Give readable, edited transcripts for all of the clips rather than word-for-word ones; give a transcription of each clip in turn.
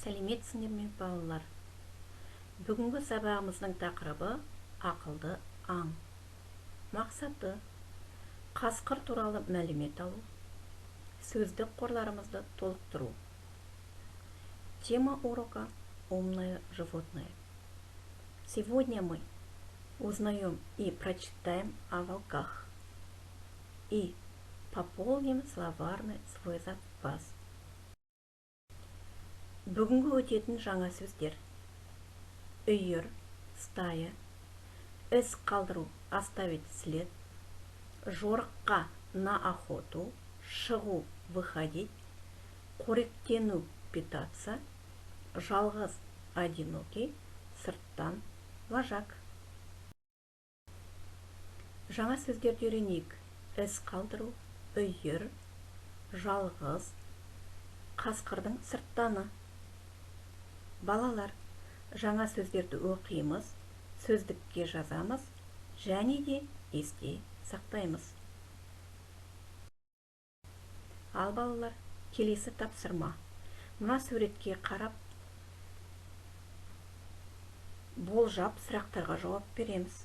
Сәлеметсіңдер ме балалар? Бүгінгі сабағымыздың тақырыбы ақылды аң. Мақсаты қасқыр туралы мәлімет алу, сөздік қорларымызды толықтыру. Тема урока «Умное животное». Сегодня мы узнаем и прочитаем о волках и пополним словарный свой запас. Бүгінгі өтетін жаңа сөздер: үйір, стая, із қалдыру, оставить след, жорыққа, на охоту, шығу, выходить, қоректену, питаться, жалғыз, одинокий, сырттан, вожак. Жаңа сөздерді үйренейік: із қалдыру, үйір, жалғыз, қасқырдың сырттаны. Балалар, жаңа сөздерді оқимыз, сөздікке жазамыз, және де есте сақтаймыз. Ал балалар, келесі тапсырма. Мына суретке қарап, болжап сұрақтарға жауап береміз.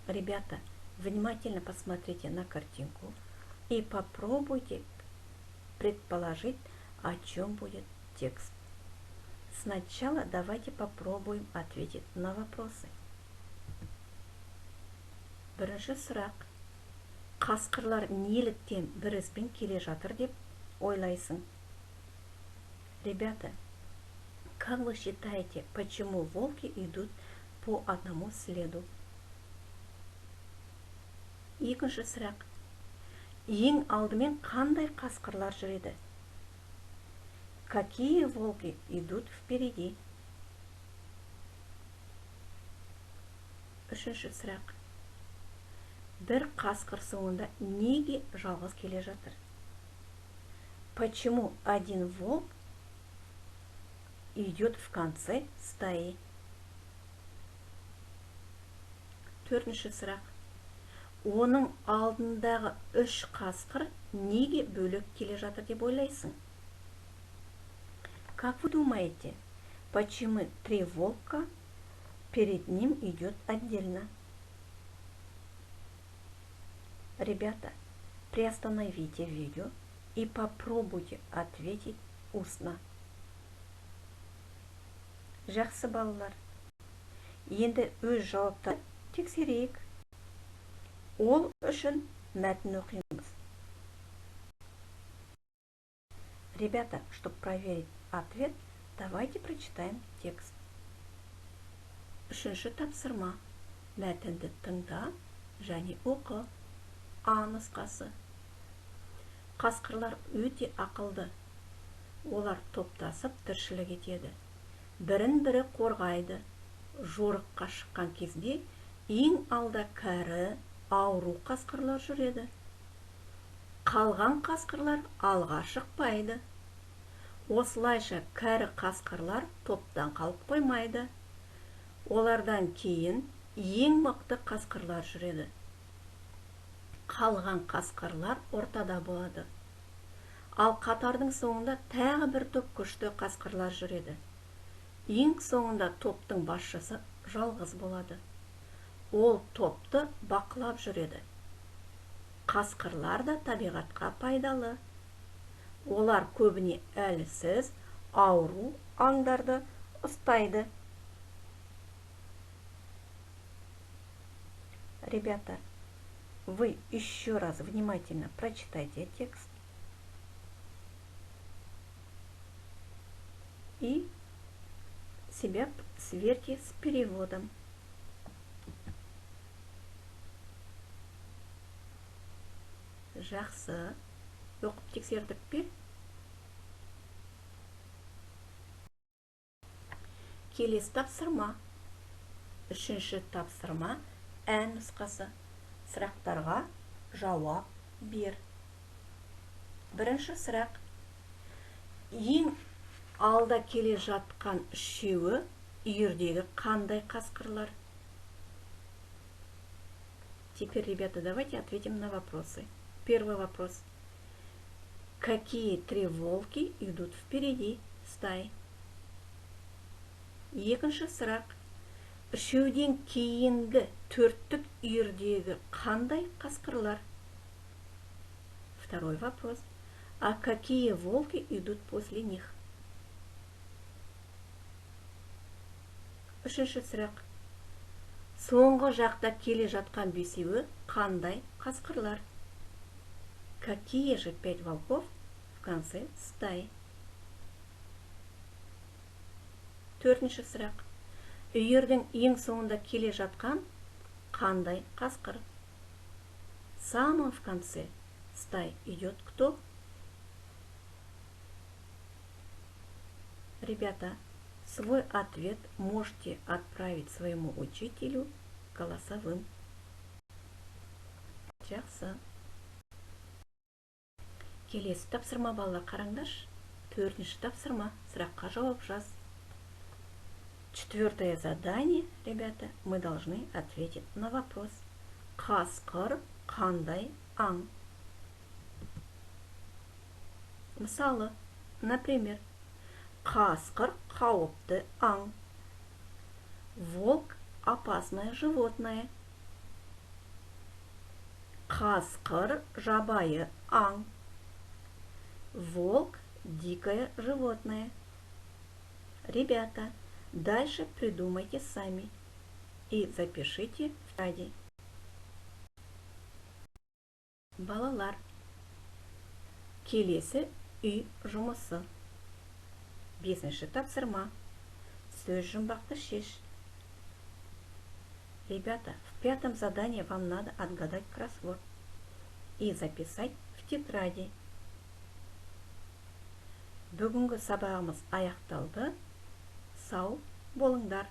Ребята, внимательно посмотрите на картинку и попробуйте предположить, о чем будет текст. Сначала давайте попробуем ответить на вопросы. Бірінші сұрақ: қасқырлар неліктен бір ізбен келе жатыр деп ойлайсың? Ребята, как вы считаете, почему волки идут по одному следу? Екінші сұрақ: ең алдымен қандай қасқырлар жүреді? Какие волки идут впереди? Үшінші сұрақ: бір қасқыр соңында неге жалғыз келе жатыр? Почему один волк идет в конце стаи? Төртінші сұрақ: оның алдындағы үш қасқыр неге бөлек келе жатыр деп ойлайсың? Как вы думаете, почему три волка перед ним идет отдельно? Ребята, приостановите видео и попробуйте ответить устно. Жақсы балалар, енді өз жауаптарын тексерейік. Ол үшін мәтін оқимыз. Ребята, чтобы проверить ответ, давайте прочитаем текст. Үшінші тапсырма: мәтінді тыңда және оқы. А нұсқасы: қасқырлар өте ақылды. Олар топтасып тіршілік етеді. Бірін-бірі қорғайды. Жорыққа шыққан кезде ең алда кәрі, ауру қасқырлар жүреді. Қалған қасқырлар алға шықпайды. Осылайша кәрі қасқырлар топтан қалып қоймайды. Олардан кейін ең мықты қасқырлар жүреді. Қалған қасқырлар ортада болады. Ал қатардың соңында тағы бір топ күшті қасқырлар жүреді. Ең соңында топтың басшысы жалғыз болады. Ол топты бақылап жүреді. Қасқырлар да табиғатқа пайдалы. Олар көбіне әлсіз, ауру аңдарды ұстайды. Ребята, вы еще раз внимательно прочитайте текст и себя сверьте с переводом. Жақсы. Оқып тексердік пе? Келесі тапсырма. Үшінші тапсырма Ә нұсқасы. Сұрақтарға жауап бер. Бірінші сұрақ: ең алда келе жатқан үшеуі үйірдегі қандай қасқырлар? Теперь, ребята, давайте ответим на вопросы. Первый вопрос: Какие три волки идут впереди? стай. Екінші сұрақ. Үшеуден кейінгі төрттік үйірдегі қандай қасқырлар? Второй вопрос. А какие волки идут после них? Үшінші сұрақ. Соңғы жақта келе жатқан бесеуі қандай қасқырлар? Какие же 5 волков в конце стаи? Төртінші сұрақ. Үйірдің ең соңында келе жатқан қандай қасқыр? Самым в конце стаи идет кто? Ребята, свой ответ можете отправить своему учителю голосовым. Жақсы. Келесі тапсырма балалар қараңдаршы. Төртінші тапсырма. Сұраққа жауап жаз. Четвертое задание, ребята, мы должны ответить на вопрос. Қасқыр қандай аң? Мысалы, например, қасқыр қауіпті аң. Волк опасное животное. Қасқыр жабайы аң. Волк дикое животное. Ребята, дальше придумайте сами и запишите в тетради. Балалар, келесі үй жұмысы. Бесінші тапсырма. Сөз жұмбақты шеш. Ребята, в пятом задании вам надо отгадать кроссворд и записать в тетради. Бүгінгі сабағымыз аяқталды. Сау болыңдар.